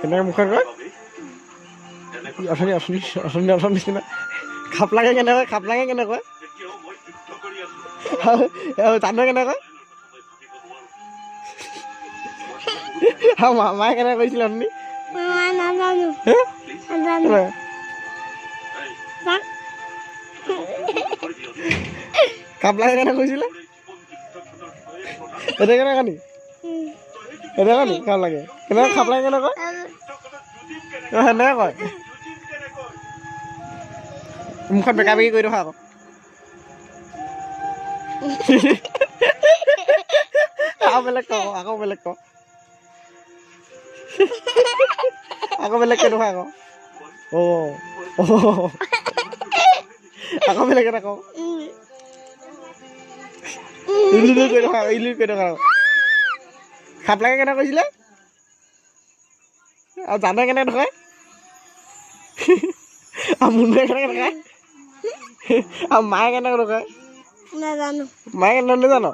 কেনেকৈ মুখত কয় অথনি নিচিনা খাপ লাগে কেনেকৈ জানো কেনেকৈ মামায়ে কেনেকৈ কৈছিলে অথনি খাপ লাগে কেনেকৈ কৈছিলে এতিয়া কেনেকৈ নি খাপ লাগে কেনেকৈ খাপ লাগে কেনেকৈ সেনেকৈ কয় মুখত বেকা বেকি কৰি দেখা আকৌ বেলেগ ক আকৌ বেলেগ ক বেলেগকে দেখা আকৌ আকৌ বেলেগ এটা কওঁ খাপ লাগে কেনেকৈ কৈছিলে আৰু জানে কেনেকৈ নকয় আৰু মুনুৱে কেনেকৈ নকয় আৰু মায়ে কেনেকৈ নকয় নাজানো মায়ে কেনেকৈ নাজানো